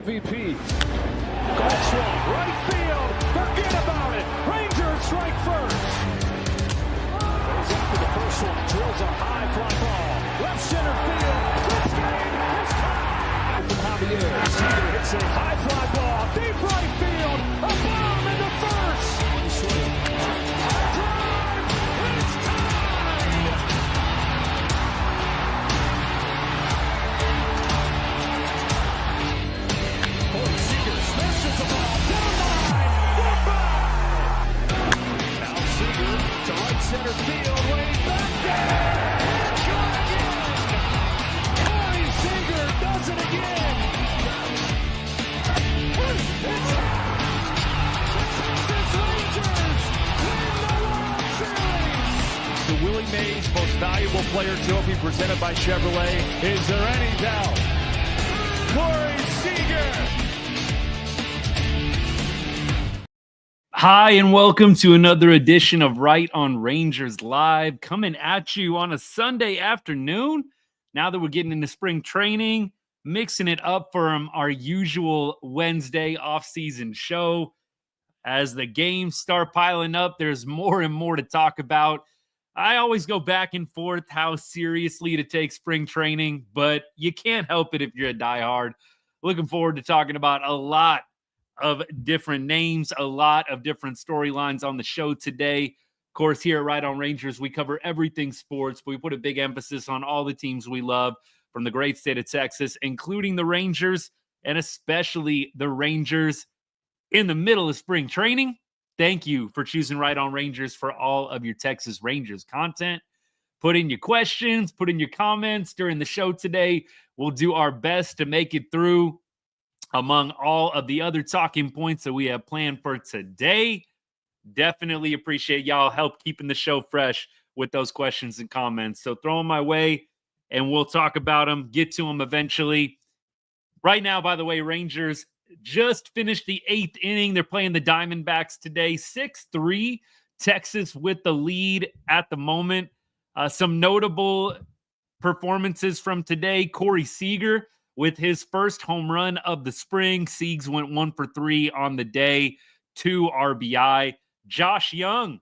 VP. That's one. Right field. Forget about it. Rangers strike first. Goes after the first one. Drills a high fly ball. Left center field. This game is tied. From Javier. Seager hits a high fly ball. Deep right field. A bomb into first. Drive. It's tied. Seager smashes the ball down the line. Goodbye. Now Seager to right center field. Way back there. It's gone again. Corey Seager does it again. It's Texas Rangers win the World Series. The Willie Mays Most Valuable Player Trophy presented by Chevrolet. Is there any doubt? Corey Seager. Hi, and welcome to another edition of Right on Rangers Live, coming at you on a Sunday afternoon. Now that we're getting into spring training, mixing it up from our usual Wednesday off-season show. As the games start piling up, there's more and more to talk about. I always go back and forth how seriously to take spring training, but you can't help it if you're a diehard. Looking forward to talking about a lot of different names, a lot of different storylines on the show today. Of course, here at Right on Rangers, we cover everything sports, but we put a big emphasis on all the teams we love from the great state of Texas, including the Rangers, and especially the Rangers in the middle of spring training. Thank you for choosing Right on Rangers for all of your Texas Rangers content. Put in your questions, put in your comments during the show today. We'll do our best to make it through among all of the other talking points that we have planned for today. Definitely appreciate y'all help keeping the show fresh with those questions and comments. So throw them my way and we'll talk about them, get to them eventually. Right now, by the way, Rangers just finished the 8th inning. They're playing the Diamondbacks today. 6-3, Texas with the lead at the moment. Some notable performances from today. Corey Seager with his first home run of the spring. Siegs went 1 for 3 on the day, 2 RBI. Josh Young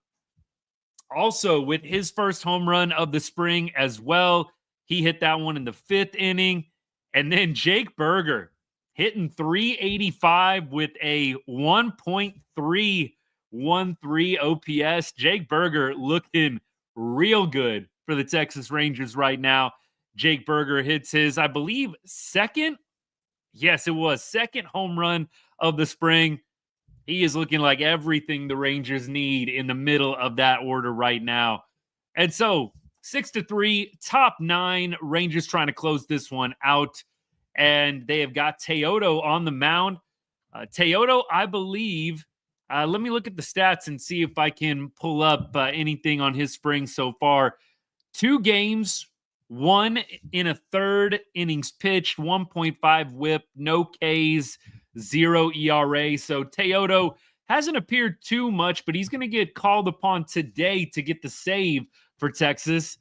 also with his first home run of the spring as well. He hit that one in the 5th inning. And then Jake Berger hitting .385 with a 1.313 OPS. Jake Berger looking real good for the Texas Rangers right now. Jake Berger hits his, I believe, second home run of the spring. He is looking like everything the Rangers need in the middle of that order right now. And so 6-3, top 9, Rangers trying to close this one out. And they have got Teodo on the mound. Teodo, I believe, let me look at the stats and see if I can pull up anything on his spring so far. 2 games, 1 in a third innings pitched, 1.5 whip, no Ks, 0 ERA. So Teodo hasn't appeared too much, but he's going to get called upon today to get the save for Texas.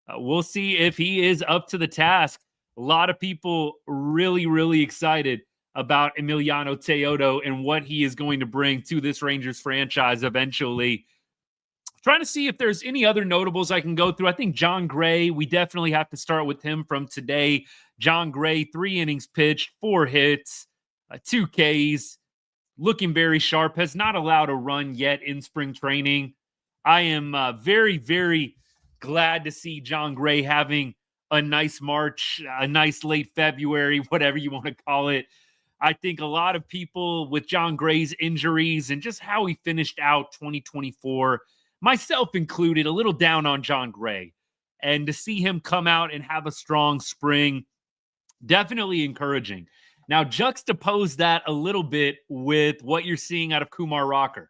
We'll see if he is up to the task. A lot of people really, really excited about Emiliano Teodo and what he is going to bring to this Rangers franchise eventually. Trying to see if there's any other notables I can go through. I think John Gray, we definitely have to start with him from today. John Gray, 3 innings pitched, 4 hits, 2 Ks, looking very sharp, has not allowed a run yet in spring training. I am very, very glad to see John Gray having a nice March, a nice late February, whatever you want to call it. I think a lot of people with John Gray's injuries and just how he finished out 2024, myself included, a little down on John Gray. And to see him come out and have a strong spring, definitely encouraging. Now, juxtapose that a little bit with what you're seeing out of Kumar Rocker.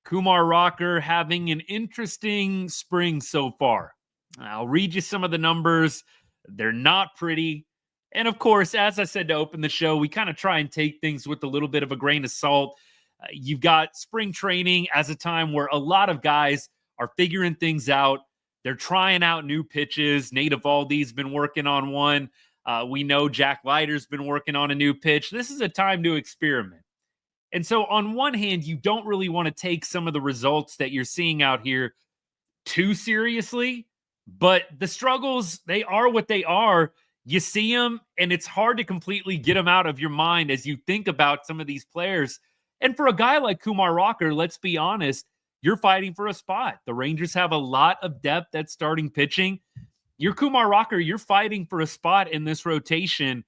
Kumar Rocker having an interesting spring so far. I'll read you some of the numbers. They're not pretty. And of course, as I said to open the show, we kind of try and take things with a little bit of a grain of salt. You've got spring training as a time where a lot of guys are figuring things out. They're trying out new pitches. Nate Eovaldi's been working on one. We know Jack Leiter's been working on a new pitch. This is a time to experiment. And so on one hand, you don't really want to take some of the results that you're seeing out here too seriously, but the struggles, they are what they are. You see them, and it's hard to completely get them out of your mind as you think about some of these players. And for a guy like Kumar Rocker, let's be honest, you're fighting for a spot. The Rangers have a lot of depth at starting pitching. You're Kumar Rocker, you're fighting for a spot in this rotation.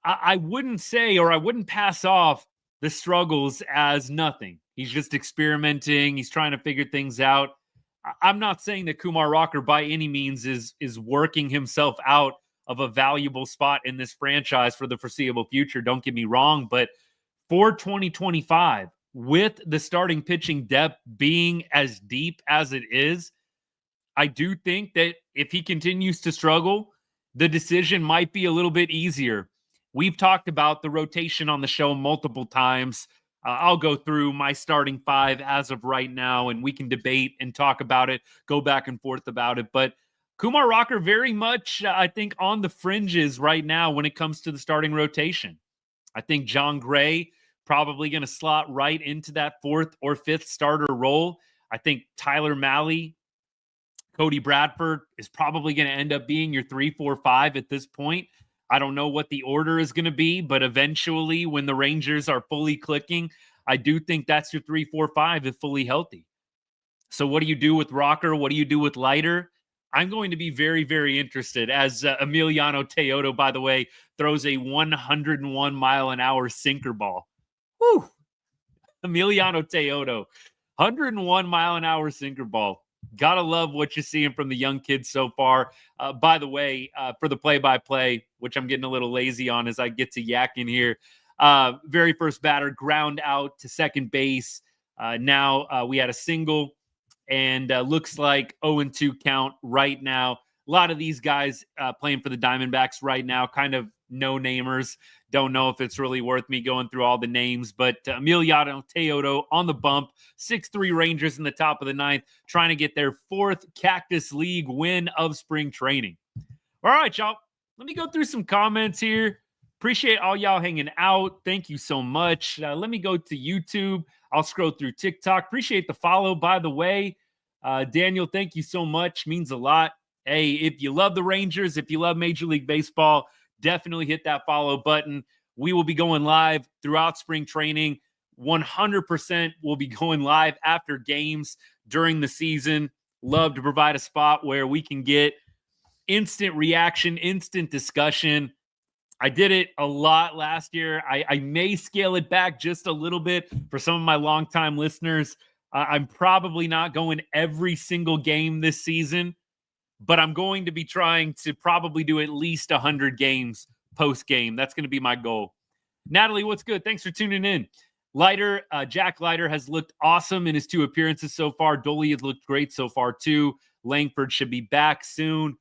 I wouldn't say, or I wouldn't pass off the struggles as nothing. He's just experimenting. He's trying to figure things out. I'm not saying that Kumar Rocker by any means is working himself out of a valuable spot in this franchise for the foreseeable future. Don't get me wrong, but for 2025, with the starting pitching depth being as deep as it is, I do think that if he continues to struggle, the decision might be a little bit easier. We've talked about the rotation on the show multiple times. I'll go through my starting five as of right now, and we can debate and talk about it, go back and forth about it. But Kumar Rocker very much, I think, on the fringes right now when it comes to the starting rotation. I think John Gray probably going to slot right into that fourth or fifth starter role. I think Tyler Mahle, Cody Bradford is probably going to end up being your 3, 4, 5 at this point. I don't know what the order is going to be, but eventually when the Rangers are fully clicking, I do think that's your 3, 4, 5 if fully healthy. So what do you do with Rocker? What do you do with Leiter? I'm going to be very, very interested as Emiliano Teodo, by the way, throws a 101-mile-an-hour sinker ball. Whew. Emiliano Teodo, 101-mile-an-hour sinker ball. Gotta love what you're seeing from the young kids so far. By the way, for the play-by-play, which I'm getting a little lazy on as I get to yak in here, very first batter, ground out to second base. Now we had a single, and looks like 0-2 count right now. A lot of these guys playing for the Diamondbacks right now, kind of no-namers. Don't know if it's really worth me going through all the names, but Emiliano Teodo on the bump, 6-3 Rangers in the top of the ninth, trying to get their fourth Cactus League win of spring training. All right, y'all. Let me go through some comments here. Appreciate all y'all hanging out. Thank you so much. Let me go to YouTube. I'll scroll through TikTok. Appreciate the follow, by the way. Daniel, thank you so much. Means a lot. Hey, if you love the Rangers, if you love Major League Baseball, definitely hit that follow button. We will be going live throughout spring training. 100% will be going live after games during the season. Love to provide a spot where we can get instant reaction, instant discussion. I did it a lot last year. I may scale it back just a little bit for some of my longtime listeners. I'm probably not going every single game this season, but I'm going to be trying to probably do at least 100 games post-game. That's going to be my goal. Natalie, what's good? Thanks for tuning in. Leiter, Jack Leiter has looked awesome in his 2 appearances so far. Dolly has looked great so far too. Langford should be back soon.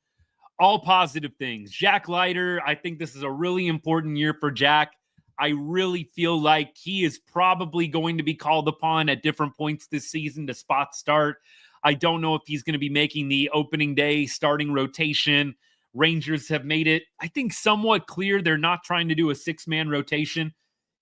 All positive things. Jack Leiter, I think this is a really important year for Jack. I really feel like he is probably going to be called upon at different points this season to spot start. I don't know if he's going to be making the opening day starting rotation. Rangers have made it, I think, somewhat clear they're not trying to do a 6-man rotation.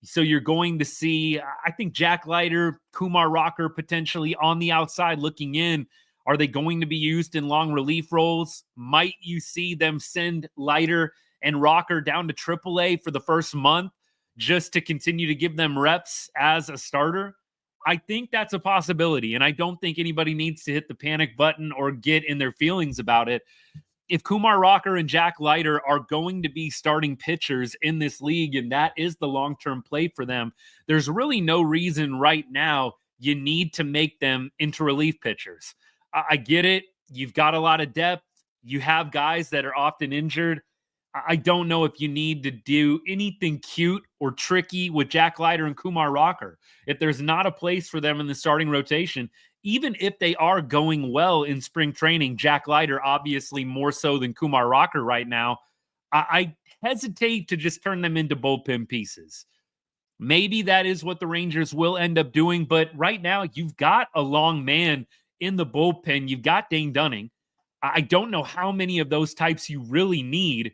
So you're going to see, I think, Jack Leiter, Kumar Rocker potentially on the outside looking in. Are they going to be used in long relief roles? Might you see them send Leiter and Rocker down to AAA for the first month just to continue to give them reps as a starter? I think that's a possibility, and I don't think anybody needs to hit the panic button or get in their feelings about it. If Kumar Rocker and Jack Leiter are going to be starting pitchers in this league, and that is the long-term play for them, there's really no reason right now you need to make them into relief pitchers. I get it. You've got a lot of depth. You have guys that are often injured. I don't know if you need to do anything cute or tricky with Jack Leiter and Kumar Rocker. If there's not a place for them in the starting rotation, even if they are going well in spring training, Jack Leiter obviously more so than Kumar Rocker right now, I hesitate to just turn them into bullpen pieces. Maybe that is what the Rangers will end up doing, but right now you've got a long man in the bullpen. You've got Dane Dunning. I don't know how many of those types you really need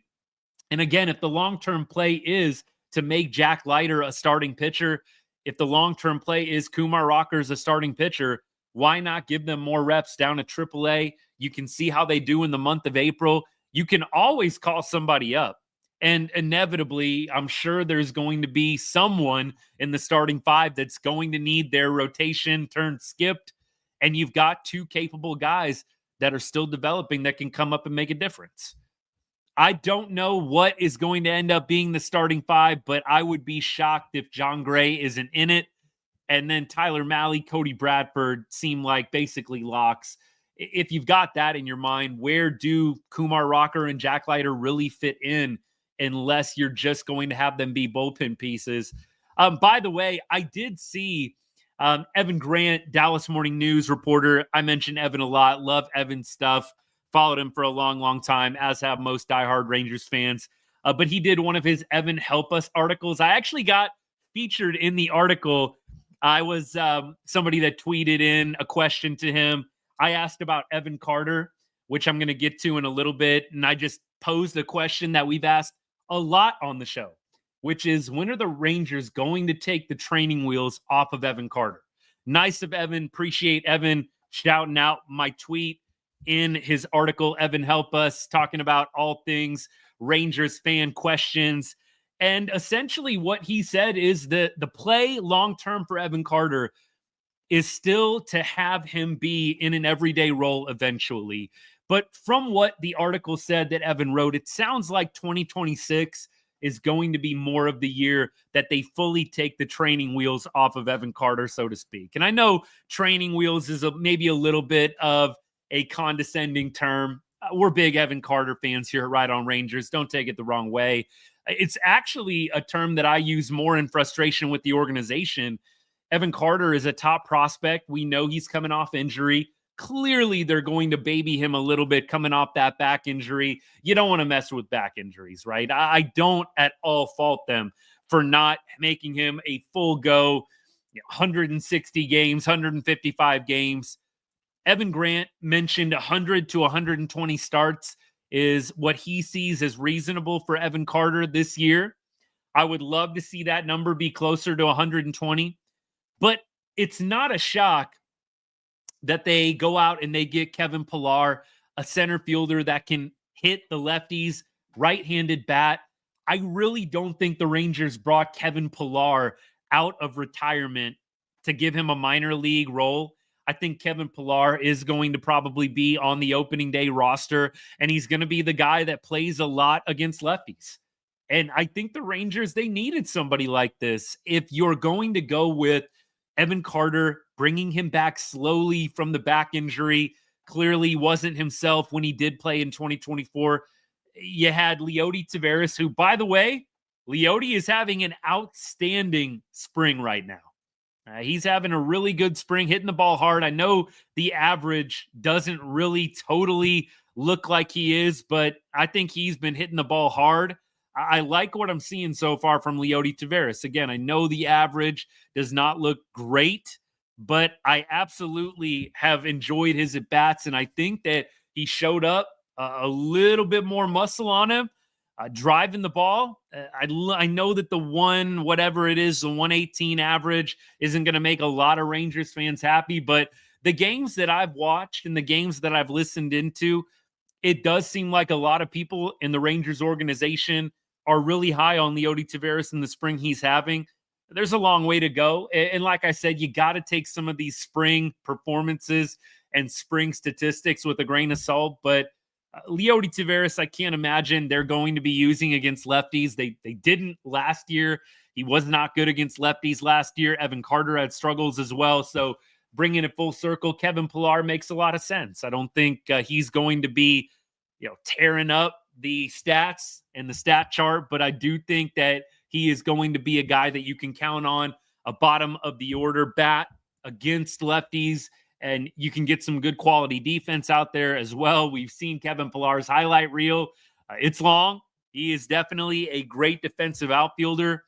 And again, if the long-term play is to make Jack Leiter a starting pitcher, if the long-term play is Kumar Rocker as a starting pitcher, why not give them more reps down at AAA? You can see how they do in the month of April. You can always call somebody up. And inevitably, I'm sure there's going to be someone in the starting five that's going to need their rotation turned skipped. And you've got two capable guys that are still developing that can come up and make a difference. I don't know what is going to end up being the starting five, but I would be shocked if John Gray isn't in it. And then Tyler Mahle, Cody Bradford seem like basically locks. If you've got that in your mind, where do Kumar Rocker and Jack Leiter really fit in unless you're just going to have them be bullpen pieces? By the way, I did see Evan Grant, Dallas Morning News reporter. I mentioned Evan a lot. Love Evan's stuff. Followed him for a long, long time, as have most diehard Rangers fans. But he did one of his Evan Help Us articles. I actually got featured in the article. I was somebody that tweeted in a question to him. I asked about Evan Carter, which I'm going to get to in a little bit. And I just posed a question that we've asked a lot on the show, which is, when are the Rangers going to take the training wheels off of Evan Carter? Nice of Evan. Appreciate Evan shouting out my tweet in his article, Evan Help Us, talking about all things Rangers fan questions. And essentially what he said is that the play long-term for Evan Carter is still to have him be in an everyday role eventually. But from what the article said that Evan wrote, it sounds like 2026 is going to be more of the year that they fully take the training wheels off of Evan Carter, so to speak. And I know training wheels is maybe a little bit of a condescending term. We're big Evan Carter fans here at Right On Rangers. Don't take it the wrong way. It's actually a term that I use more in frustration with the organization. Evan Carter is a top prospect. We know he's coming off injury. Clearly, they're going to baby him a little bit coming off that back injury. You don't want to mess with back injuries, right? I don't at all fault them for not making him a full go, 160 games, 155 games. Evan Grant mentioned 100 to 120 starts is what he sees as reasonable for Evan Carter this year. I would love to see that number be closer to 120, but it's not a shock that they go out and they get Kevin Pillar, a center fielder that can hit the lefties, right-handed bat. I really don't think the Rangers brought Kevin Pillar out of retirement to give him a minor league role. I think Kevin Pillar is going to probably be on the opening day roster, and he's going to be the guy that plays a lot against lefties. And I think the Rangers, they needed somebody like this. If you're going to go with Evan Carter, bringing him back slowly from the back injury, clearly wasn't himself when he did play in 2024. You had Leody Taveras, who, by the way, Leody is having an outstanding spring right now. He's having a really good spring, hitting the ball hard. I know the average doesn't really totally look like he is, but I think he's been hitting the ball hard. I like what I'm seeing so far from Leody Taveras. Again, I know the average does not look great, but I absolutely have enjoyed his at-bats, and I think that he showed up a little bit more muscle on him. Driving the ball, I know that the 118 average isn't going to make a lot of Rangers fans happy, but the games that I've watched and the games that I've listened into, it does seem like a lot of people in the Rangers organization are really high on Leody Taveras in the spring he's having. There's a long way to go. And like I said, you got to take some of these spring performances and spring statistics with a grain of salt, but Leody Taveras, I can't imagine they're going to be using against lefties. They didn't last year. He was not good against lefties last year. Evan Carter had struggles as well. So bringing it full circle, Kevin Pillar makes a lot of sense. I don't think he's going to be, tearing up the stats and the stat chart, but I do think that he is going to be a guy that you can count on, a bottom of the order bat against lefties. And you can get some good quality defense out there as well. We've seen Kevin Pillar's highlight reel. It's long. He is definitely a great defensive outfielder.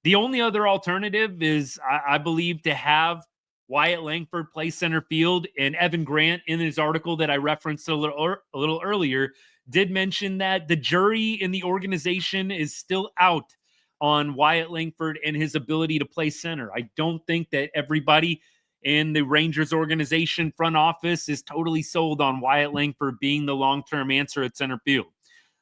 The only other alternative is, I believe, to have Wyatt Langford play center field. And Evan Grant, in his article that I referenced a little earlier, did mention that the jury in the organization is still out on Wyatt Langford and his ability to play center. I don't think that everybody in the Rangers organization front office is totally sold on Wyatt Langford being the long-term answer at center field.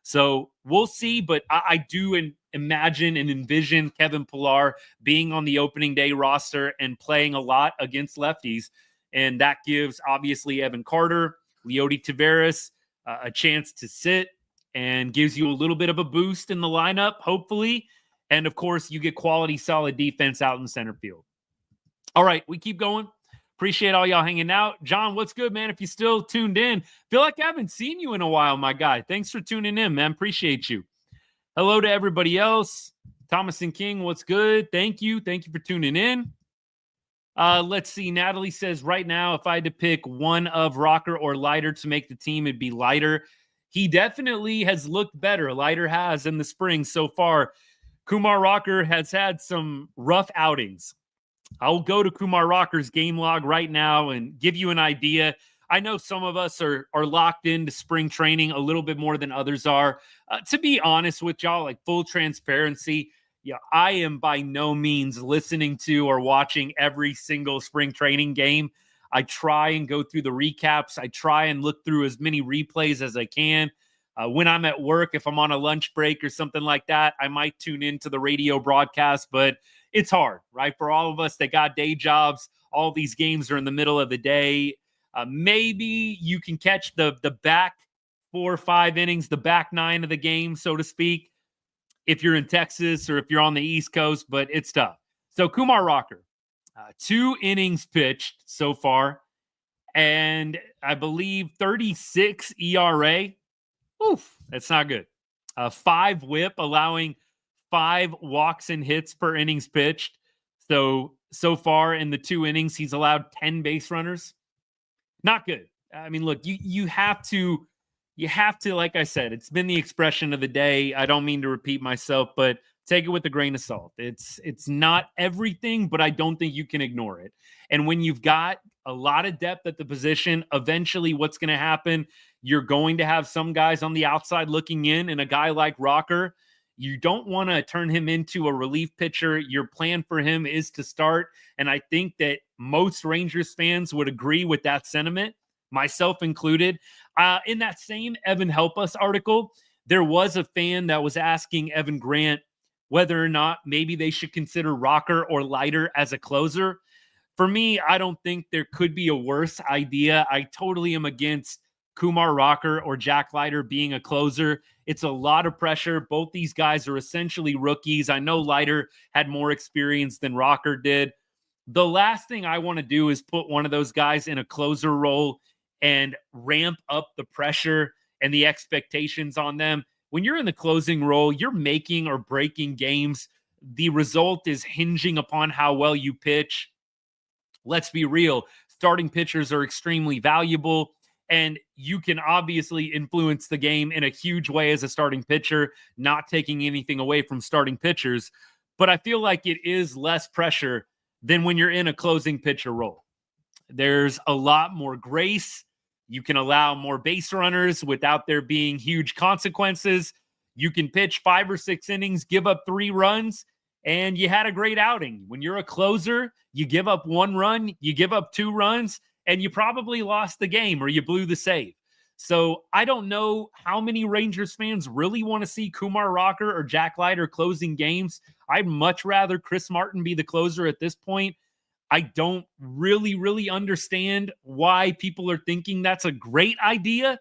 So we'll see, but I do imagine and envision Kevin Pillar being on the opening day roster and playing a lot against lefties. And that gives, obviously, Evan Carter, Leody Taveras a chance to sit and gives you a little bit of a boost in the lineup, hopefully. And, of course, you get quality, solid defense out in center field. All right, we keep going. Appreciate all y'all hanging out. John, what's good, man? If you still tuned in, feel like I haven't seen you in a while, my guy. Thanks for tuning in, man. Appreciate you. Hello to everybody else. Thomas and King, what's good? Thank you. Thank you for tuning in. Let's see. Natalie says, right now, if I had to pick one of Rocker or Leiter to make the team, it'd be Leiter. He definitely has looked better. Leiter has in the spring so far. Kumar Rocker has had some rough outings. I'll go to Kumar Rocker's game log right now and give you an idea. I know some of us are locked into spring training a little bit more than others are. To be honest with y'all, like full transparency, I am by no means listening to or watching every single spring training game. I try and go through the recaps. I try and look through as many replays as I can. When I'm at work, if I'm on a lunch break or something like that, I might tune into the radio broadcast, but it's hard, right? For all of us that got day jobs, all these games are in the middle of the day. Maybe you can catch the back 4 or 5 innings, the back 9 of the game, so to speak, if you're in Texas or if you're on the East Coast, but it's tough. So Kumar Rocker, 2 innings pitched so far, and I believe 36 ERA. Oof, that's not good. 5 whip, allowing 5 walks and hits per innings pitched. So far in the 2 innings, he's allowed 10 base runners. Not good. I mean, look, you have to, like I said, it's been the expression of the day. I don't mean to repeat myself, but take it with a grain of salt. It's not everything, but I don't think you can ignore it. And when you've got a lot of depth at the position, eventually what's going to happen, you're going to have some guys on the outside looking in, and a guy like Rocker, you don't want to turn him into a relief pitcher. Your plan for him is to start. And I think that most Rangers fans would agree with that sentiment, myself included. In that same Evan Help Us article, there was a fan that was asking Evan Grant whether or not maybe they should consider Rocker or Leiter as a closer. For me, I don't think there could be a worse idea. I totally am against Kumar Rocker or Jack Leiter being a closer. It's a lot of pressure. Both these guys are essentially rookies. I know Leiter had more experience than Rocker did. The last thing I want to do is put one of those guys in a closer role and ramp up the pressure and the expectations on them. When you're in the closing role, you're making or breaking games. The result is hinging upon how well you pitch. Let's be real. Starting pitchers are extremely valuable, and you can obviously influence the game in a huge way as a starting pitcher, not taking anything away from starting pitchers. But I feel like it is less pressure than when you're in a closing pitcher role. There's a lot more grace. You can allow more base runners without there being huge consequences. You can pitch 5 or 6 innings, give up 3 runs, and you had a great outing. When you're a closer, you give up 1 run, you give up 2 runs, and you probably lost the game or you blew the save. So I don't know how many Rangers fans really want to see Kumar Rocker or Jack Leiter closing games. I'd much rather Chris Martin be the closer at this point. I don't really understand why people are thinking that's a great idea.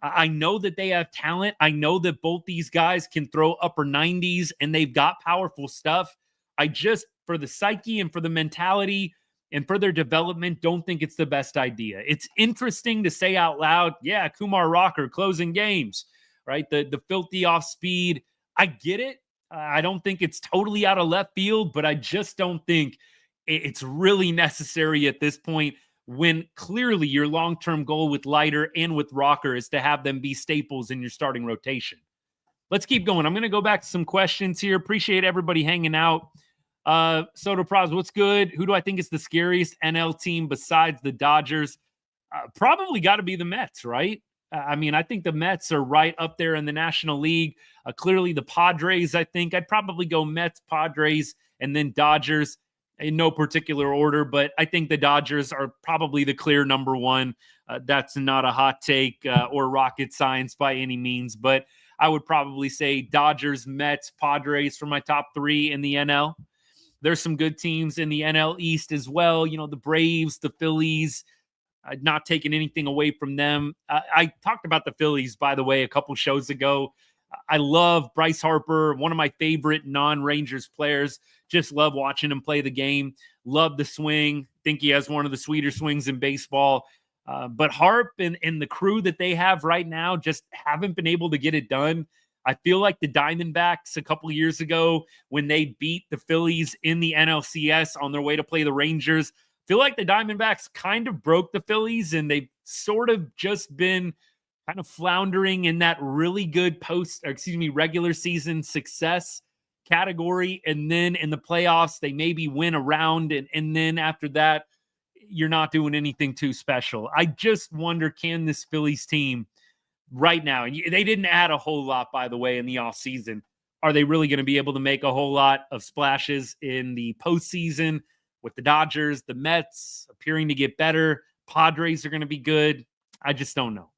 I know that they have talent. I know that both these guys can throw upper 90s and they've got powerful stuff. I just, for the psyche and for the mentality and for their development, don't think it's the best idea. It's interesting to say out loud, yeah, Kumar Rocker closing games, right? The filthy off speed. I get it. I don't think it's totally out of left field, but I just don't think it's really necessary at this point when clearly your long-term goal with Leiter and with Rocker is to have them be staples in your starting rotation. Let's keep going. I'm going to go back to some questions here. Appreciate everybody hanging out. Soto Pros, what's good? Who do I think is the scariest NL team besides the Dodgers? Probably got to be the Mets, right? I mean, I think the Mets are right up there in the National League. Clearly, the Padres, I think. I'd probably go Mets, Padres, and then Dodgers in no particular order, but I think the Dodgers are probably the clear number one. That's not a hot take or rocket science by any means, but I would probably say Dodgers, Mets, Padres for my top three in the NL. There's some good teams in the NL East as well. You know, the Braves, the Phillies, not taking anything away from them. I talked about the Phillies, by the way, a couple shows ago. I love Bryce Harper, one of my favorite non-Rangers players. Just love watching him play the game. Love the swing. Think he has one of the sweeter swings in baseball. But Harp and the crew that they have right now just haven't been able to get it done. I feel like the Diamondbacks a couple of years ago when they beat the Phillies in the NLCS on their way to play the Rangers, feel like the Diamondbacks kind of broke the Phillies and they've sort of just been kind of floundering in that really good regular season success category. And then in the playoffs, they maybe win a round. And then after that, you're not doing anything too special. I just wonder, can this Phillies team right now, and they didn't add a whole lot, by the way, in the offseason, are they really going to be able to make a whole lot of splashes in the postseason with the Dodgers, the Mets appearing to get better? Padres are going to be good. I just don't know.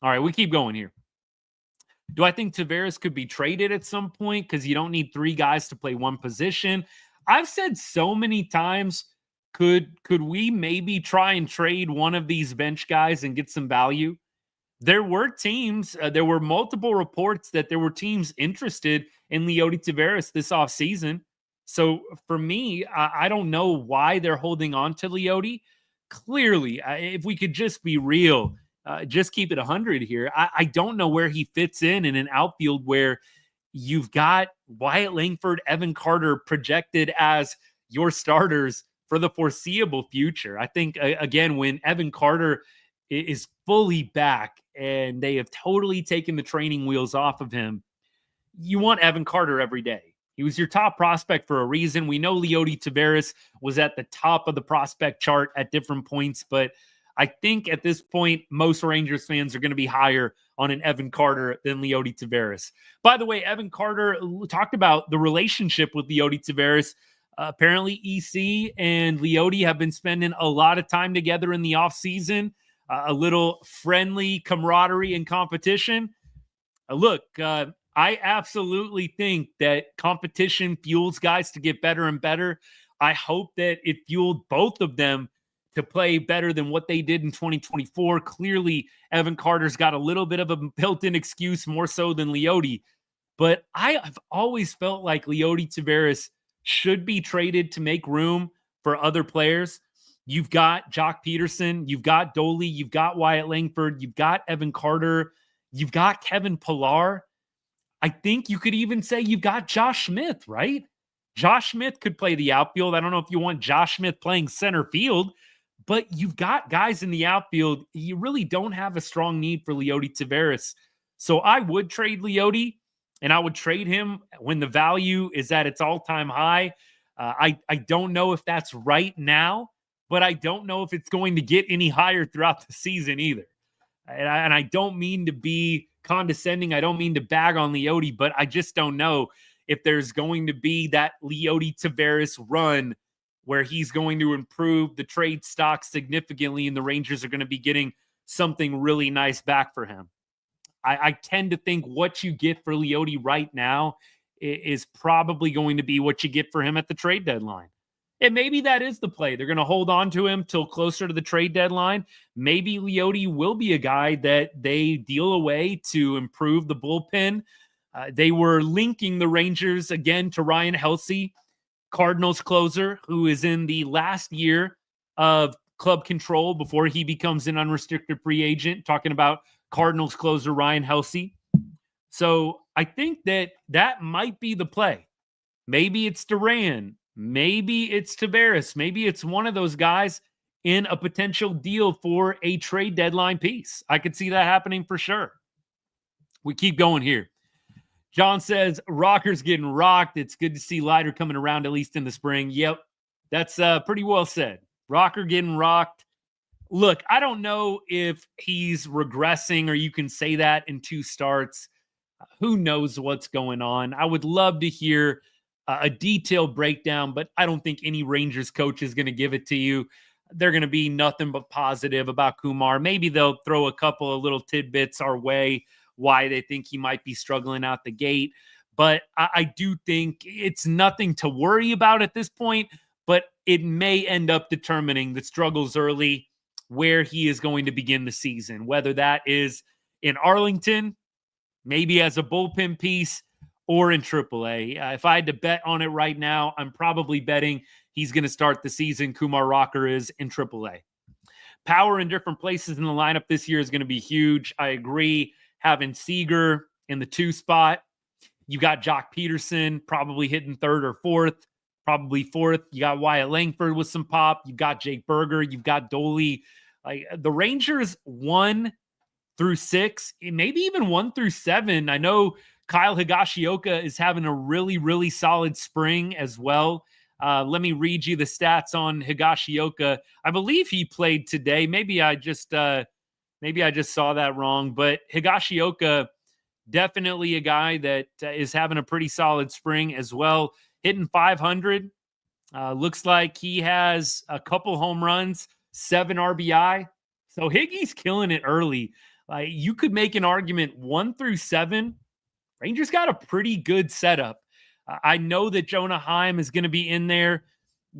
All right, we keep going here. Do I think Tavares could be traded at some point because you don't need three guys to play one position? I've said so many times, could we maybe try and trade one of these bench guys and get some value? There were teams, there were multiple reports that there were teams interested in Leody Tavares this offseason. So for me, I don't know why they're holding on to Leody. Clearly, if we could just be real, just keep it 100 here. I don't know where he fits in an outfield where you've got Wyatt Langford, Evan Carter projected as your starters for the foreseeable future. I think, again, when Evan Carter is fully back and they have totally taken the training wheels off of him, you want Evan Carter every day. He was your top prospect for a reason. We know Leody Tavares was at the top of the prospect chart at different points, but I think at this point, most Rangers fans are going to be higher on an Evan Carter than Leody Tavares. By the way, Evan Carter talked about the relationship with Leody Tavares. Apparently, EC and Leody have been spending a lot of time together in the offseason, a little friendly camaraderie and competition. Look, I absolutely think that competition fuels guys to get better and better. I hope that it fueled both of them to play better than what they did in 2024. Clearly, Evan Carter's got a little bit of a built-in excuse, more so than Leody. But I've always felt like Leody Tavares should be traded to make room for other players. You've got Jock Peterson, you've got Doley, you've got Wyatt Langford, you've got Evan Carter, you've got Kevin Pillar. I think you could even say you've got Josh Smith, right? Josh Smith could play the outfield. I don't know if you want Josh Smith playing center field, but you've got guys in the outfield. You really don't have a strong need for Leody Tavares. So I would trade Leody, and I would trade him when the value is at its all-time high. I don't know if that's right now, but I don't know if it's going to get any higher throughout the season either. And I don't mean to be condescending. I don't mean to bag on Leody, but I just don't know if there's going to be that Leody Tavares run where he's going to improve the trade stock significantly and the Rangers are going to be getting something really nice back for him. I tend to think what you get for Leody right now is probably going to be what you get for him at the trade deadline. And maybe that is the play. They're going to hold on to him till closer to the trade deadline. Maybe Leody will be a guy that they deal away to improve the bullpen. They were linking the Rangers again to Ryan Helsey, Cardinals closer, who is in the last year of club control before he becomes an unrestricted free agent, talking about Cardinals closer Ryan Helsey. So I think that might be the play. Maybe it's Duran. Maybe it's Tavares. Maybe it's one of those guys in a potential deal for a trade deadline piece. I could see that happening for sure. We keep going here. John says, Rocker's getting rocked. It's good to see Leiter coming around, at least in the spring. Yep, that's pretty well said. Rocker getting rocked. Look, I don't know if he's regressing or you can say that in 2 starts. Who knows what's going on? I would love to hear a detailed breakdown, but I don't think any Rangers coach is going to give it to you. They're going to be nothing but positive about Kumar. Maybe they'll throw a couple of little tidbits our way why they think he might be struggling out the gate. But I do think it's nothing to worry about at this point, but it may end up determining the struggles early where he is going to begin the season, whether that is in Arlington, maybe as a bullpen piece, or in AAA. If I had to bet on it right now, I'm probably betting he's going to start the season. Kumar Rocker is in AAA. Power in different places in the lineup this year is going to be huge. I agree. Having Seager in the 2 spot, you got Jock Peterson probably hitting 3rd or 4th, probably 4th. You got Wyatt Langford with some pop. You've got Jake Berger. You've got Doley. Like the Rangers 1 through 6, maybe even 1 through 7. I know Kyle Higashioka is having a really, really solid spring as well. Let me read you the stats on Higashioka. I believe he played today. Maybe I just saw that wrong, but Higashioka, definitely a guy that is having a pretty solid spring as well. Hitting 500. Looks like he has a couple home runs, 7 RBI. So Higgy's killing it early. You could make an argument 1 through 7. Rangers got a pretty good setup. I know that Jonah Heim is going to be in there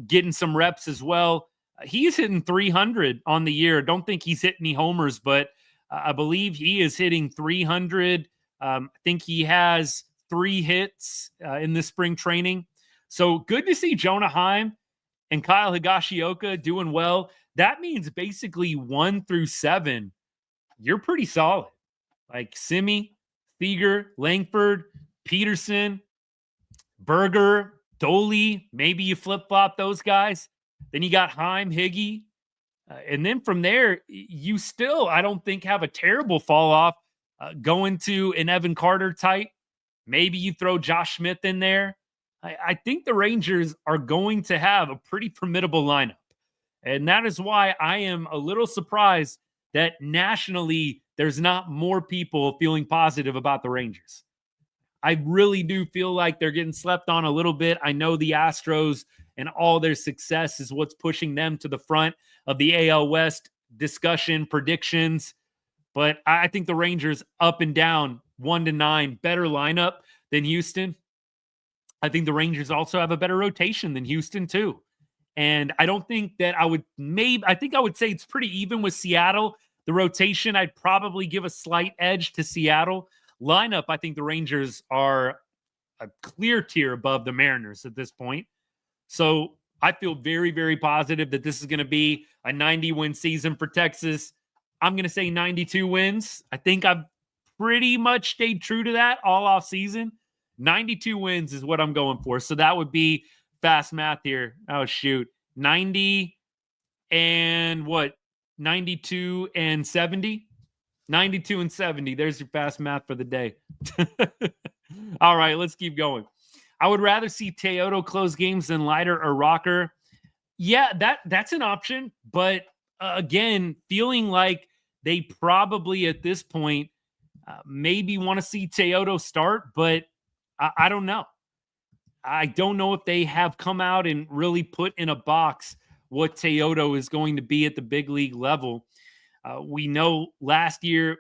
getting some reps as well. He's hitting 300 on the year. Don't think he's hit any homers, but I believe he is hitting 300. I think he has 3 hits in this spring training. So good to see Jonah Heim and Kyle Higashioka doing well. That means basically 1 through 7, you're pretty solid. Like Simi, Seager, Langford, Peterson, Berger, Doley, maybe you flip-flop those guys. Then you got Heim, Higgy. And then from there, you still, I don't think, have a terrible fall-off going to an Evan Carter type. Maybe you throw Josh Smith in there. I think the Rangers are going to have a pretty formidable lineup. And that is why I am a little surprised that nationally there's not more people feeling positive about the Rangers. I really do feel like they're getting slept on a little bit. I know the Astros and all their success is what's pushing them to the front of the AL West discussion, predictions. But I think the Rangers up and down 1-9, better lineup than Houston. I think the Rangers also have a better rotation than Houston too. And I don't think that I think I would say it's pretty even with Seattle. The rotation, I'd probably give a slight edge to Seattle. Lineup, I think the Rangers are a clear tier above the Mariners at this point. So I feel very, very positive that this is going to be a 90-win season for Texas. I'm going to say 92 wins. I think I've pretty much stayed true to that all off season. 92 wins is what I'm going for. So that would be fast math here. Oh, shoot. 90 and what? 92 and 70? 92 and 70. There's your fast math for the day. All right, let's keep going. I would rather see Teodo close games than Leiter or Rocker. Yeah, that's an option. But again, feeling like they probably at this point maybe want to see Teodo start, but I don't know. I don't know if they have come out and really put in a box what Teodo is going to be at the big league level. We know last year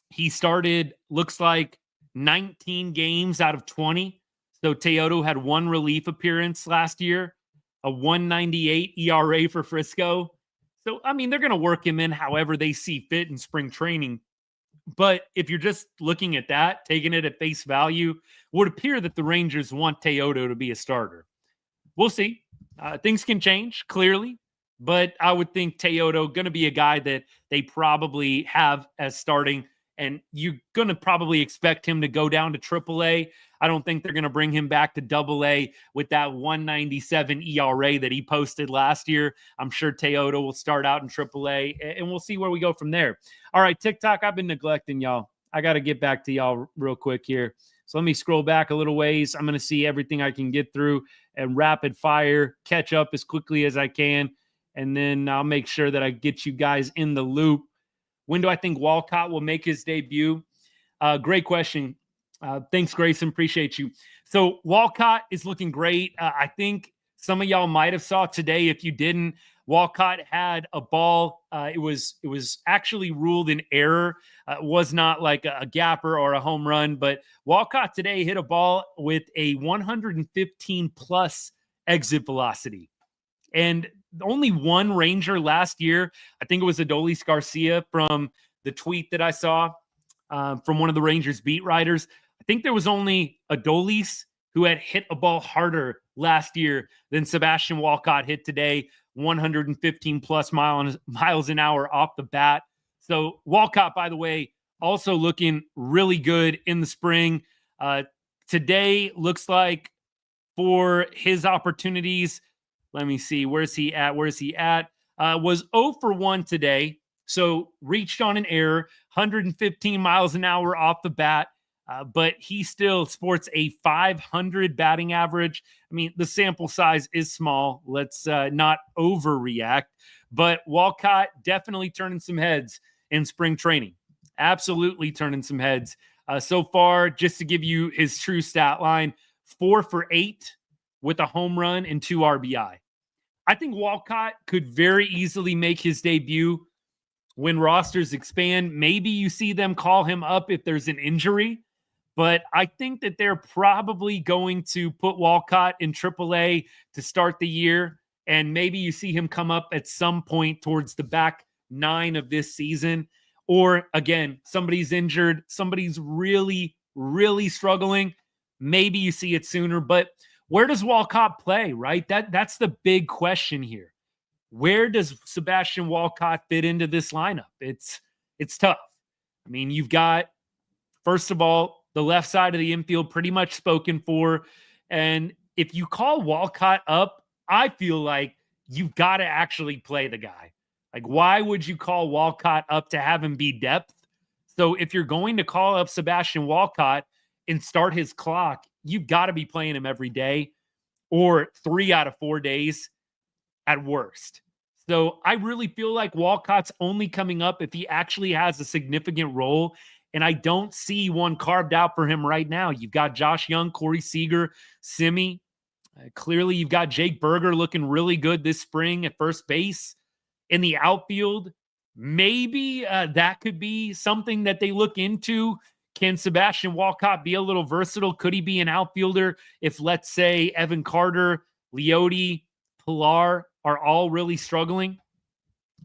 he started, looks like 19 games out of 20. So Teodo had 1 relief appearance last year, a 1.98 ERA for Frisco. So, I mean, they're going to work him in however they see fit in spring training. But if you're just looking at that, taking it at face value, it would appear that the Rangers want Teodo to be a starter. We'll see. Things can change, clearly. But I would think Teodo going to be a guy that they probably have as starting. And you're going to probably expect him to go down to AAA. I don't think they're going to bring him back to AA with that 1.97 ERA that he posted last year. I'm sure Teodo will start out in AAA, and we'll see where we go from there. All right, TikTok, I've been neglecting y'all. I got to get back to y'all real quick here. So let me scroll back a little ways. I'm going to see everything I can get through and rapid fire, catch up as quickly as I can. and then I'll make sure that I get you guys in the loop. When do I think Walcott will make his debut? Great question. Thanks, Grayson. Appreciate you. So Walcott is looking great. I think some of y'all might have saw today. If you didn't, Walcott had a ball. It was actually ruled an error. It was not like a gapper or a home run, but Walcott today hit a ball with a 115 plus exit velocity. And only one Ranger last year, I think it was Adolis Garcia, from the tweet that I saw from one of the Rangers beat writers. I think there was only Adolis who had hit a ball harder last year than Sebastian Walcott hit today, 115 plus miles an hour off the bat. So Walcott, by the way, also looking really good in the spring. Today looks like for his opportunities, let me see, where's he at? Was 0 for 1 today. So reached on an error, 115 miles an hour off the bat. But he still sports a 500 batting average. I mean, the sample size is small. Let's not overreact. But Walcott definitely turning some heads in spring training. Absolutely turning some heads. So far, just to give you his true stat line, 4 for 8 with a home run and 2 RBI. I think Walcott could very easily make his debut when rosters expand. Maybe you see them call him up if there's an injury. But I think that they're probably going to put Walcott in AAA to start the year. And maybe you see him come up at some point towards the back 9 of this season. Or again, somebody's injured, somebody's really, really struggling. Maybe you see it sooner. But where does Walcott play, right? That's the big question here. Where does Sebastian Walcott fit into this lineup? It's tough. I mean, you've got, first of all, the left side of the infield pretty much spoken for. And if you call Walcott up, I feel like you've got to actually play the guy. Like, why would you call Walcott up to have him be depth? So if you're going to call up Sebastian Walcott and start his clock, you've got to be playing him every day or 3 out of 4 days at worst. So I really feel like Walcott's only coming up if he actually has a significant role. And I don't see one carved out for him right now. You've got Josh Young, Corey Seager, Simi. Clearly, you've got Jake Berger looking really good this spring at first base. In the outfield, maybe that could be something that they look into. Can Sebastian Walcott be a little versatile? Could he be an outfielder if, let's say, Evan Carter, Leote, Pilar are all really struggling?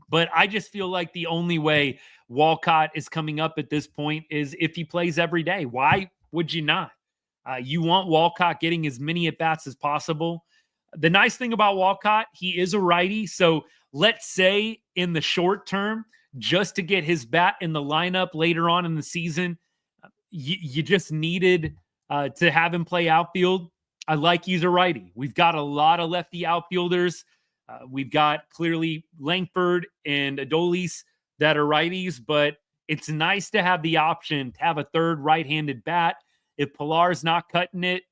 But I just feel like the only way Walcott is coming up at this point is if he plays every day. Why would you not? You want Walcott getting as many at-bats as possible. The nice thing about Walcott, he is a righty. So let's say in the short term, just to get his bat in the lineup later on in the season, you just needed to have him play outfield. I like he's a righty. We've got a lot of lefty outfielders. We've got clearly Langford and Adolis that are righties, but it's nice to have the option to have a third right-handed bat. If Pilar's not cutting it,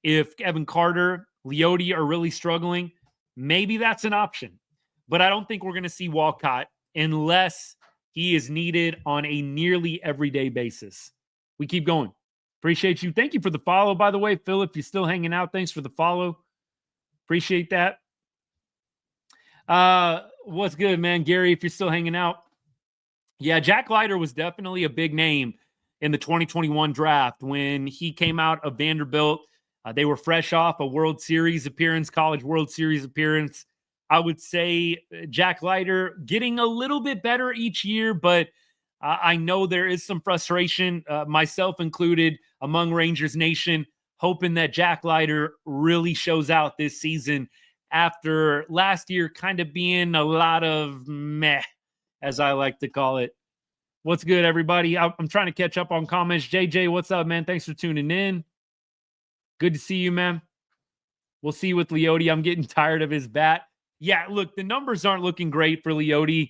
if Evan Carter, Leote are really struggling, maybe that's an option. But I don't think we're going to see Walcott unless he is needed on a nearly everyday basis. We keep going. Appreciate you. Thank you for the follow, by the way. Phil, if you're still hanging out, thanks for the follow. Appreciate that. What's good, man? Gary, if you're still hanging out. Yeah, Jack Leiter was definitely a big name in the 2021 draft when he came out of Vanderbilt. They were fresh off a World Series appearance, College World Series appearance. I would say Jack Leiter getting a little bit better each year, but I know there is some frustration, myself included, among Rangers Nation, hoping that Jack Leiter really shows out this season after last year kind of being a lot of meh, as I like to call it. What's good, everybody? I'm trying to catch up on comments. JJ, what's up, man? Thanks for tuning in. Good to see you, man. We'll see you with Leote. I'm getting tired of his bat. Yeah, look, the numbers aren't looking great for Leote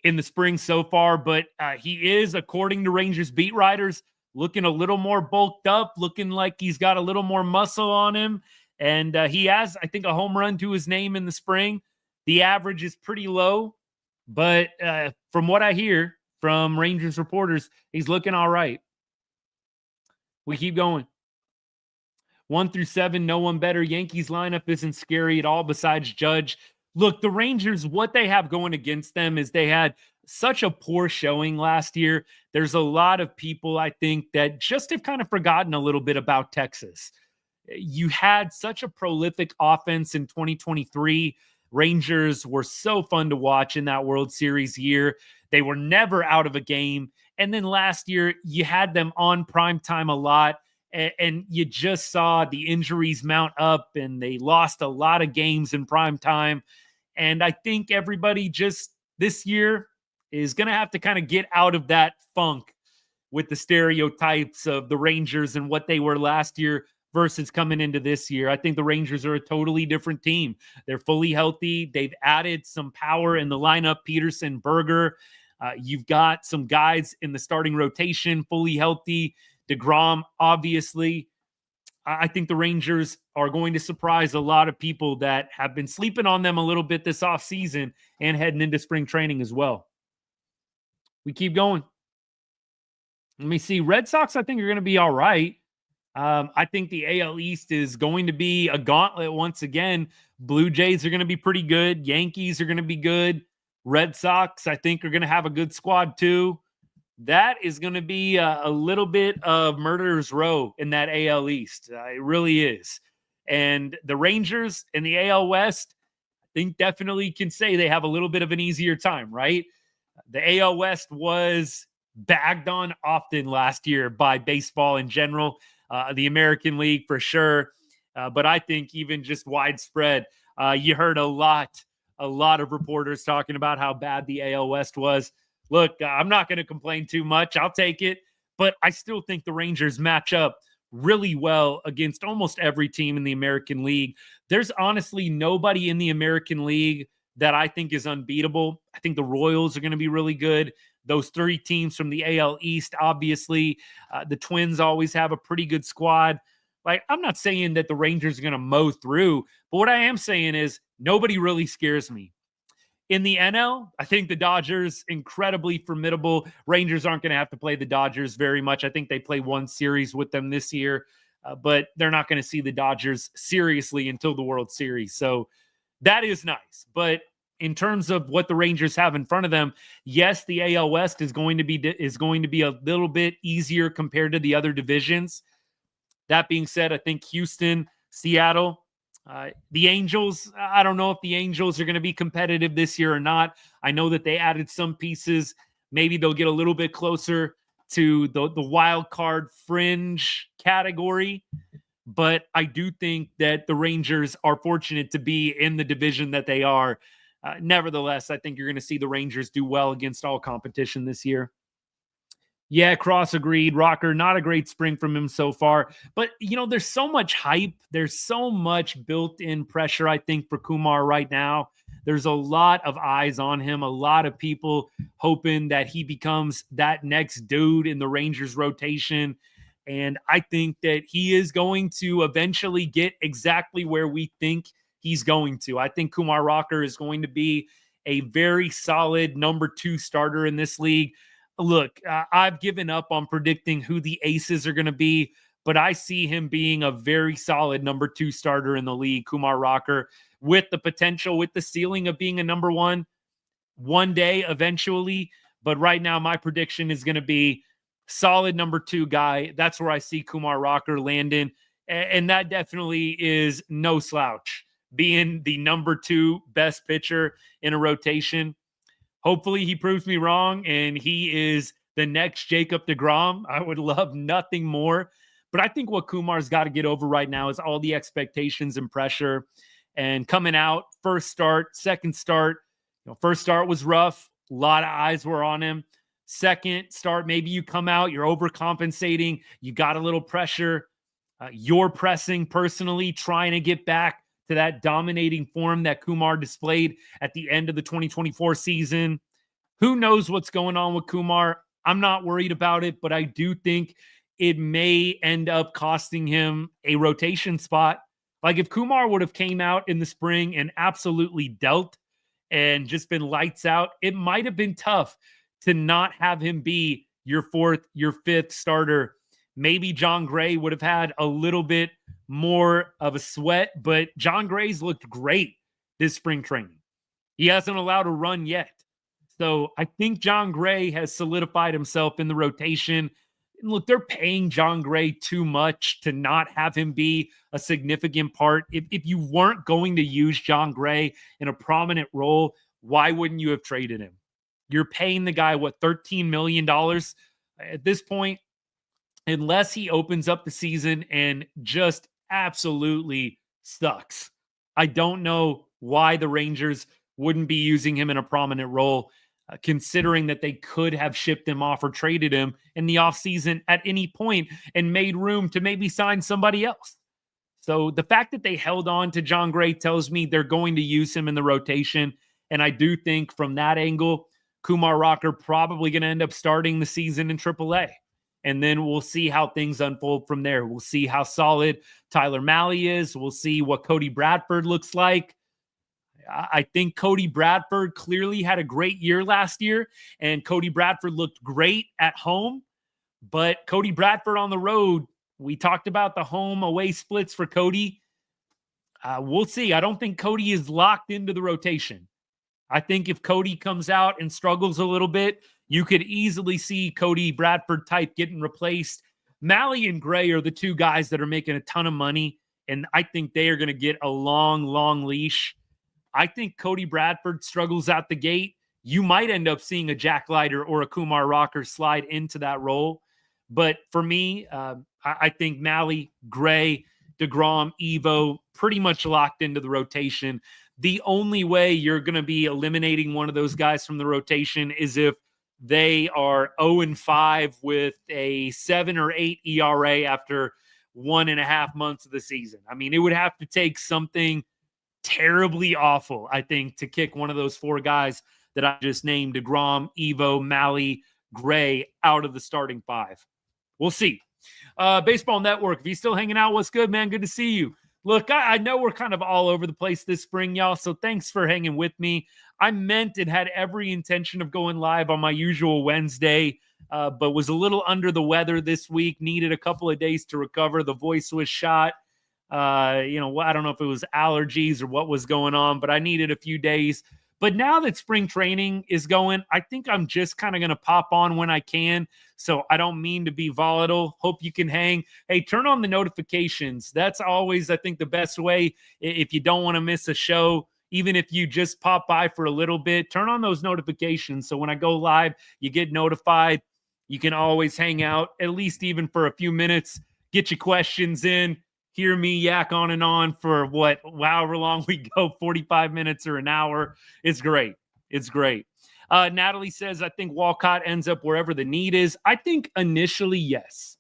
in the spring so far, but he is, according to Rangers beat writers, looking a little more bulked up, looking like he's got a little more muscle on him. And he has, I think, a home run to his name in the spring. The average is pretty low, but from what I hear from Rangers reporters, he's looking all right. We keep going. 1 through 7, no one better. Yankees lineup isn't scary at all besides Judge. Look, the Rangers, what they have going against them is they had such a poor showing last year. There's a lot of people, I think, that just have kind of forgotten a little bit about Texas. You had such a prolific offense in 2023. Rangers were so fun to watch in that World Series year. They were never out of a game. And then last year, you had them on primetime a lot. And you just saw the injuries mount up, and they lost a lot of games in prime time. And I think everybody just this year is going to have to kind of get out of that funk with the stereotypes of the Rangers and what they were last year versus coming into this year. I think the Rangers are a totally different team. They're fully healthy. They've added some power in the lineup, Peterson, Berger. You've got some guys in the starting rotation fully healthy. DeGrom, obviously. I think the Rangers are going to surprise a lot of people that have been sleeping on them a little bit this offseason and heading into spring training as well. We keep going. Let me see. Red Sox, I think, are going to be all right. I think the AL East is going to be a gauntlet once again. Blue Jays are going to be pretty good. Yankees are going to be good. Red Sox, I think, are going to have a good squad too. That is going to be a little bit of murderer's row in that AL East. It really is. And the Rangers in the AL West, I think definitely can say they have a little bit of an easier time, right? The AL West was bagged on often last year by baseball in general, the American League for sure. But I think even just widespread, you heard a lot of reporters talking about how bad the AL West was. Look, I'm not going to complain too much. I'll take it. But I still think the Rangers match up really well against almost every team in the American League. There's honestly nobody in the American League that I think is unbeatable. I think the Royals are going to be really good. Those 3 teams from the AL East, obviously. The Twins always have a pretty good squad. Like, I'm not saying that the Rangers are going to mow through, but what I am saying is nobody really scares me. In the NL, I think the Dodgers, incredibly formidable. Rangers aren't going to have to play the Dodgers very much. I think they play one series with them this year, but they're not going to see the Dodgers seriously until the World Series. So that is nice. But in terms of what the Rangers have in front of them, yes, the AL West is going to be a little bit easier compared to the other divisions. That being said, I think Houston, Seattle, the Angels, I don't know if the Angels are going to be competitive this year or not. I know that they added some pieces. Maybe they'll get a little bit closer to the wild card fringe category. But I do think that the Rangers are fortunate to be in the division that they are. Nevertheless, I think you're going to see the Rangers do well against all competition this year. Yeah, Cross agreed. Rocker, not a great spring from him so far. But, there's so much hype. There's so much built-in pressure, I think, for Kumar right now. There's a lot of eyes on him, a lot of people hoping that he becomes that next dude in the Rangers rotation. And I think that he is going to eventually get exactly where we think he's going to. I think Kumar Rocker is going to be a very solid number 2 starter in this league. Look, I've given up on predicting who the aces are going to be, but I see him being a very solid number 2 starter in the league, Kumar Rocker, with the potential, with the ceiling of being a number 1 one day eventually. But right now, my prediction is going to be solid number 2 guy. That's where I see Kumar Rocker landing. And that definitely is no slouch, being the number 2 best pitcher in a rotation. Hopefully he proves me wrong and he is the next Jacob DeGrom. I would love nothing more. But I think what Kumar's got to get over right now is all the expectations and pressure. And coming out, first start, second start. First start was rough. A lot of eyes were on him. Second start, maybe you come out, you're overcompensating. You got a little pressure. You're pressing personally, trying to get back to that dominating form that Kumar displayed at the end of the 2024 season. Who knows what's going on with Kumar? I'm not worried about it, but I do think it may end up costing him a rotation spot. Like if Kumar would have came out in the spring and absolutely dealt, and just been lights out, it might have been tough to not have him be your fourth, your fifth starter. Maybe John Gray would have had a little bit more of a sweat, but John Gray's looked great this spring training. He hasn't allowed a run yet. So I think John Gray has solidified himself in the rotation. And look, they're paying John Gray too much to not have him be a significant part. If you weren't going to use John Gray in a prominent role, why wouldn't you have traded him? You're paying the guy, what, $13 million at this point? Unless he opens up the season and just absolutely sucks, I don't know why the Rangers wouldn't be using him in a prominent role, considering that they could have shipped him off or traded him in the offseason at any point and made room to maybe sign somebody else. So the fact that they held on to John Gray tells me they're going to use him in the rotation. And I do think from that angle, Kumar Rocker probably going to end up starting the season in AAA. And then we'll see how things unfold from there. We'll see how solid Tyler Mahle is. We'll see what Cody Bradford looks like. I think Cody Bradford clearly had a great year last year, and Cody Bradford looked great at home. But Cody Bradford on the road, we talked about the home away splits for Cody. We'll see. I don't think Cody is locked into the rotation. I think if Cody comes out and struggles a little bit, you could easily see Cody Bradford type getting replaced. Mahle and Gray are the two guys that are making a ton of money, and I think they are going to get a long, long leash. I think Cody Bradford struggles out the gate. You might end up seeing a Jack Leiter or a Kumar Rocker slide into that role. But for me, I think Mahle, Gray, DeGrom, Evo, pretty much locked into the rotation. The only way you're going to be eliminating one of those guys from the rotation is if they are 0-5 with a 7 or 8 ERA after 1.5 months of the season. I mean, it would have to take something terribly awful, I think, to kick one of those four guys that I just named, DeGrom, Evo, Mahle, Gray, out of the starting five. We'll see. Baseball Network, if you're still hanging out, what's good, man? Good to see you. Look, I know we're kind of all over the place this spring, y'all, so thanks for hanging with me. I meant and had every intention of going live on my usual Wednesday, but was a little under the weather this week, needed a couple of days to recover. The voice was shot. I don't know if it was allergies or what was going on, but I needed a few days. But now that spring training is going, I think I'm just kind of going to pop on when I can. So I don't mean to be volatile. Hope you can hang. Hey, turn on the notifications. That's always, I think, the best way. If you don't want to miss a show, even if you just pop by for a little bit, turn on those notifications. So when I go live, you get notified. You can always hang out, at least even for a few minutes, get your questions in. Hear me yak on and on for however long we go, 45 minutes or an hour. It's great. It's great. Natalie says, I think Walcott ends up wherever the need is. I think initially, yes.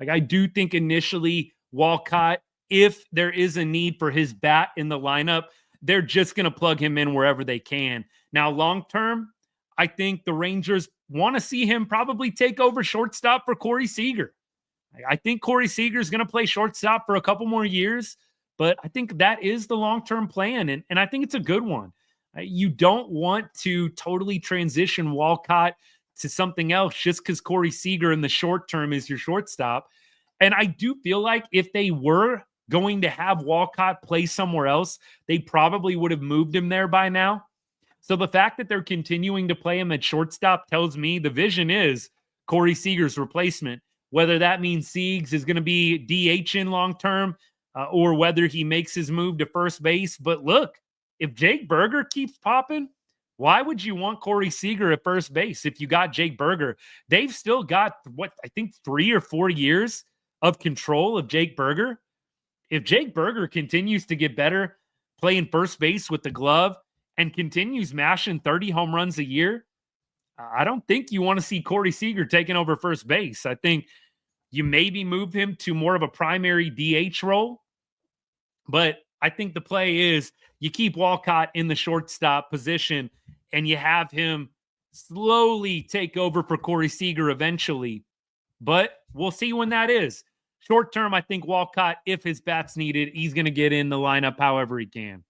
I do think initially Walcott, if there is a need for his bat in the lineup, they're just going to plug him in wherever they can. Now, long-term, I think the Rangers want to see him probably take over shortstop for Corey Seager. I think Corey Seager is going to play shortstop for a couple more years, but I think that is the long-term plan, and I think it's a good one. You don't want to totally transition Walcott to something else just because Corey Seager in the short term is your shortstop. And I do feel like if they were going to have Walcott play somewhere else, they probably would have moved him there by now. So the fact that they're continuing to play him at shortstop tells me the vision is Corey Seager's replacement. Whether that means Siegs is going to be DH in long-term or whether he makes his move to first base. But look, if Jake Burger keeps popping, why would you want Corey Seager at first base if you got Jake Burger? They've still got, I think 3 or 4 years of control of Jake Burger. If Jake Burger continues to get better playing first base with the glove and continues mashing 30 home runs a year, I don't think you want to see Corey Seager taking over first base. I think you maybe move him to more of a primary DH role. But I think the play is you keep Walcott in the shortstop position and you have him slowly take over for Corey Seager eventually. But we'll see when that is. Short term, I think Walcott, if his bat's needed, he's going to get in the lineup however he can.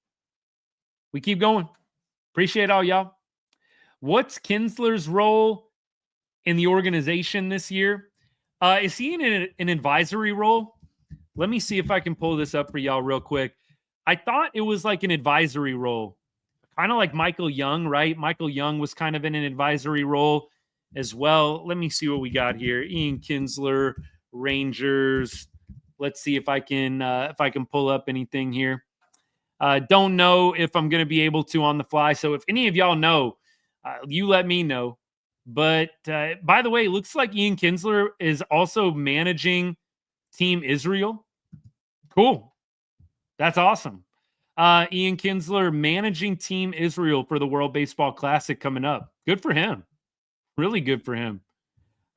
We keep going. Appreciate all y'all. What's Kinsler's role in the organization this year? Is he in an advisory role? Let me see if I can pull this up for y'all real quick. I thought it was like an advisory role, kind of like Michael Young, right? Michael Young was kind of in an advisory role as well. Let me see what we got here. Ian Kinsler, Rangers. Let's see if I can pull up anything here. Don't know if I'm going to be able to on the fly. So if any of y'all know, you let me know. But by the way, it looks like Ian Kinsler is also managing Team Israel. Cool. That's awesome. Ian Kinsler managing Team Israel for the World Baseball Classic coming up. Good for him. Really good for him.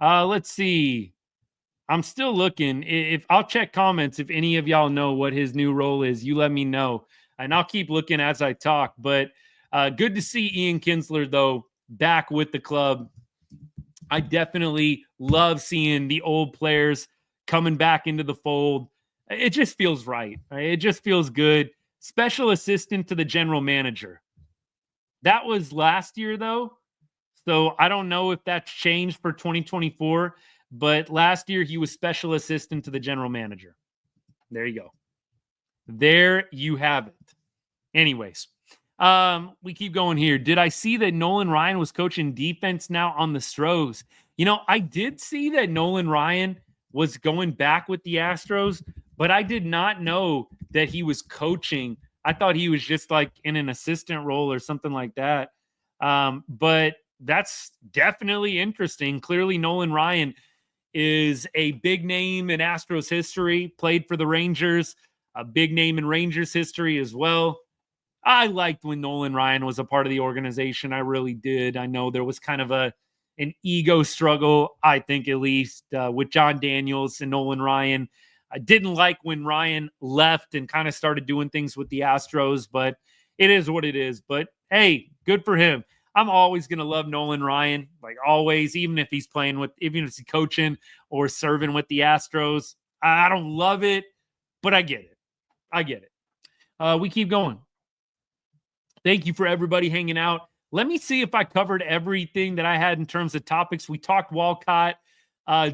Let's see. I'm still looking. If I'll check comments if any of y'all know what his new role is, you let me know. And I'll keep looking as I talk. But good to see Ian Kinsler, though, back with the club. I definitely love seeing the old players coming back into the fold. It just feels right. It just feels good. Special assistant to the general manager. That was last year, though. So I don't know if that's changed for 2024. But last year, he was special assistant to the general manager. There you go. There you have it. Anyways, we keep going here. Did I see that Nolan Ryan was coaching defense now on the Stros? You know, I did see that Nolan Ryan was going back with the Astros, but I did not know that he was coaching. I thought he was just like in an assistant role or something like that. But that's definitely interesting. Clearly, Nolan Ryan is a big name in Astros history, played for the Rangers, a big name in Rangers history as well. I liked when Nolan Ryan was a part of the organization. I really did. I know there was kind of an ego struggle, I think at least, with John Daniels and Nolan Ryan. I didn't like when Ryan left and kind of started doing things with the Astros, but it is what it is. But hey, good for him. I'm always going to love Nolan Ryan, like always, even if he's even if he's coaching or serving with the Astros. I don't love it, but I get it. We keep going. Thank you for everybody hanging out. Let me see if I covered everything that I had in terms of topics. We talked Walcott.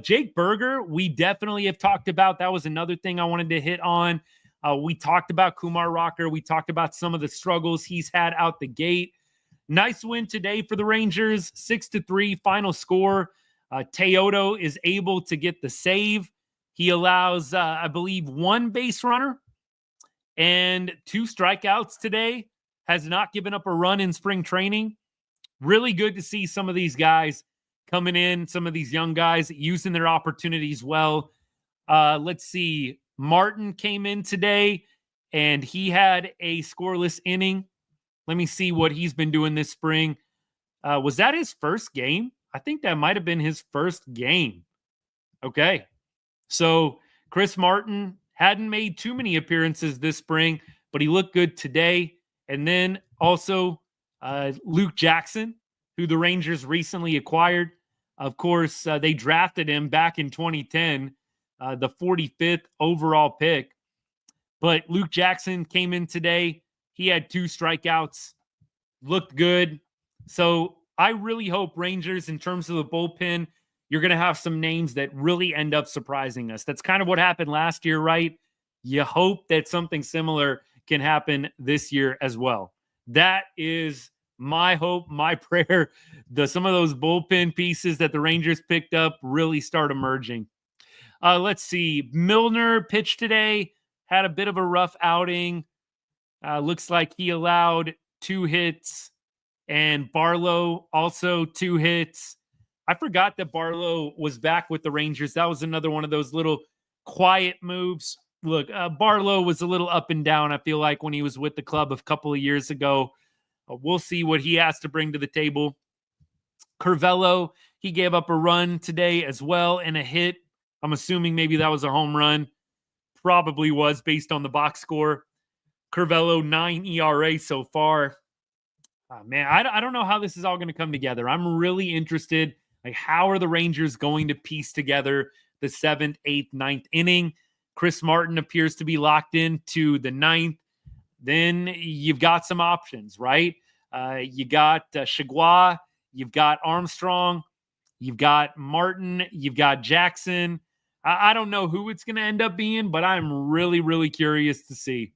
Jake Berger, we definitely have talked about. That was another thing I wanted to hit on. We talked about Kumar Rocker. We talked about some of the struggles he's had out the gate. Nice win today for the Rangers, 6-3 final score. Teodo is able to get the save. He allows, I believe, 1 base runner and 2 strikeouts today. Has not given up a run in spring training. Really good to see some of these guys coming in, some of these young guys using their opportunities well. Let's see. Martin came in today, and he had a scoreless inning. Let me see what he's been doing this spring. Was that his first game? I think that might have been his first game. Okay. So Chris Martin hadn't made too many appearances this spring, but he looked good today. And then also Luke Jackson, who the Rangers recently acquired. Of course, they drafted him back in 2010, the 45th overall pick. But Luke Jackson came in today. He had 2 strikeouts, looked good. So I really hope Rangers, in terms of the bullpen, you're going to have some names that really end up surprising us. That's kind of what happened last year, right? You hope that something similar can happen this year as well. That is my hope, my prayer. Some of those bullpen pieces that the Rangers picked up really start emerging. Let's see. Milner pitched today, had a bit of a rough outing. Looks like he allowed 2 hits, and Barlow also 2 hits. I forgot that Barlow was back with the Rangers. That was another one of those little quiet moves. Look, Barlow was a little up and down, I feel like, when he was with the club a couple of years ago. We'll see what he has to bring to the table. Curvello, he gave up a run today as well and a hit. I'm assuming maybe that was a home run. Probably was based on the box score. Curvello, 9 ERA so far. Man, I don't know how this is all going to come together. I'm really interested. Like, how are the Rangers going to piece together the 7th, 8th, 9th inning? Chris Martin appears to be locked in to the 9th. Then you've got some options, right? You got Chagua, you've got Armstrong, you've got Martin, you've got Jackson. I don't know who it's going to end up being, but I'm really, really curious to see.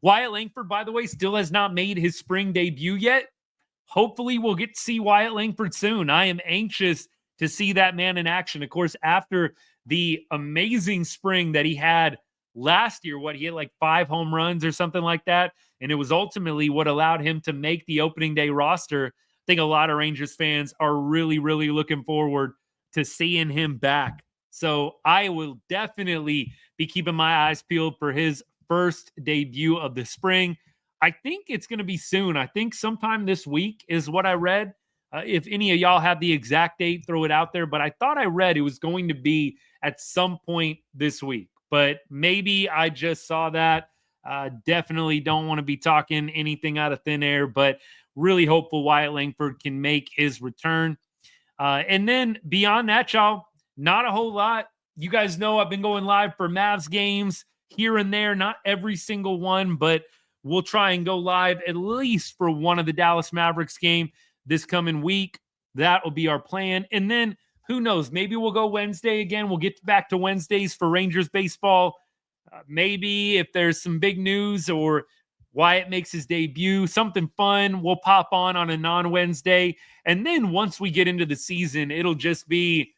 Wyatt Langford, by the way, still has not made his spring debut yet. Hopefully, we'll get to see Wyatt Langford soon. I am anxious to see that man in action. Of course, after the amazing spring that he had last year, he had like 5 home runs or something like that. And it was ultimately what allowed him to make the opening day roster. I think a lot of Rangers fans are really, really looking forward to seeing him back. So I will definitely be keeping my eyes peeled for his first debut of the spring. I think it's going to be soon. I think sometime this week is what I read. If any of y'all have the exact date, throw it out there. But I thought I read it was going to be at some point this week. But maybe I just saw that. Definitely don't want to be talking anything out of thin air, but really hopeful Wyatt Langford can make his return. And then beyond that, y'all, not a whole lot. You guys know I've been going live for Mavs games here and there, not every single one, but we'll try and go live at least for one of the Dallas Mavericks game this coming week. That will be our plan. And then who knows, maybe we'll go Wednesday again. We'll get back to Wednesdays for Rangers baseball. Maybe if there's some big news or Wyatt makes his debut, something fun, we'll pop on a non-Wednesday. And then once we get into the season, it'll just be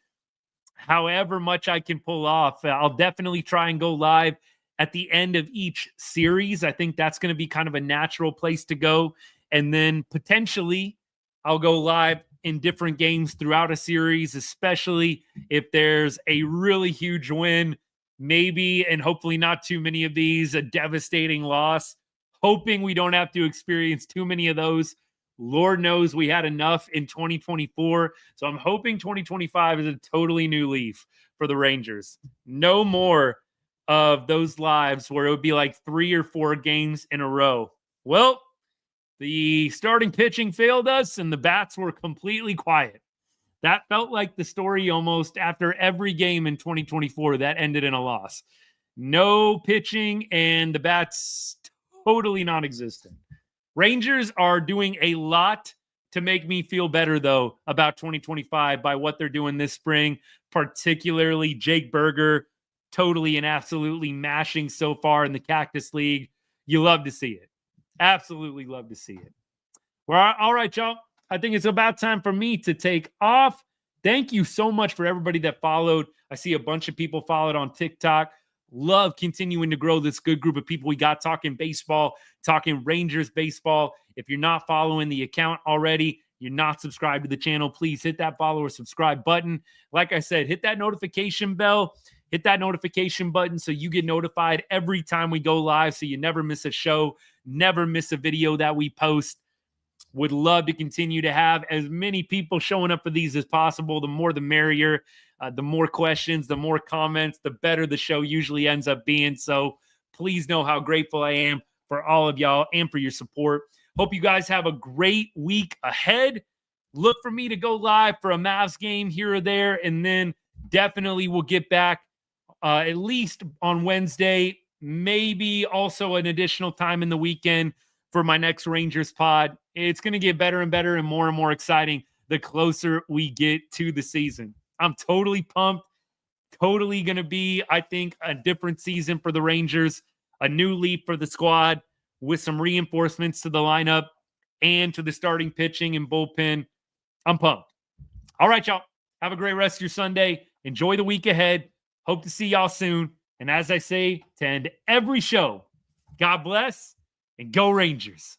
however much I can pull off. I'll definitely try and go live at the end of each series. I think that's going to be kind of a natural place to go. And then potentially I'll go live in different games throughout a series, especially if there's a really huge win, maybe, and hopefully not too many of these, a devastating loss. Hoping we don't have to experience too many of those. Lord knows we had enough in 2024. So I'm hoping 2025 is a totally new leaf for the Rangers. No more of those lives where it would be like 3 or 4 games in a row. Well, the starting pitching failed us and the bats were completely quiet. That felt like the story almost after every game in 2024 that ended in a loss. No pitching and the bats totally non-existent. Rangers are doing a lot to make me feel better, though, about 2025 by what they're doing this spring, particularly Jake Berger, totally and absolutely mashing so far in the Cactus League. You love to see it. Absolutely love to see it. Well, all right, y'all. I think it's about time for me to take off. Thank you so much for everybody that followed. I see a bunch of people followed on TikTok. Love continuing to grow this good group of people we got talking baseball, talking Rangers baseball. If you're not following the account already, you're not subscribed to the channel, please hit that follow or subscribe button. Like I said, hit that notification bell, hit that notification button so you get notified every time we go live so you never miss a show, never miss a video that we post. Would love to continue to have as many people showing up for these as possible. The more, the merrier. The more questions, the more comments, the better the show usually ends up being. So please know how grateful I am for all of y'all and for your support. Hope you guys have a great week ahead. Look for me to go live for a Mavs game here or there. And then definitely we'll get back at least on Wednesday, maybe also an additional time in the weekend for my next Rangers pod. It's going to get better and better and more exciting the closer we get to the season. I'm totally pumped. Totally going to be, I think, a different season for the Rangers, a new leap for the squad with some reinforcements to the lineup and to the starting pitching and bullpen. I'm pumped. All right, y'all. Have a great rest of your Sunday. Enjoy the week ahead. Hope to see y'all soon. And as I say to end every show, God bless and go Rangers.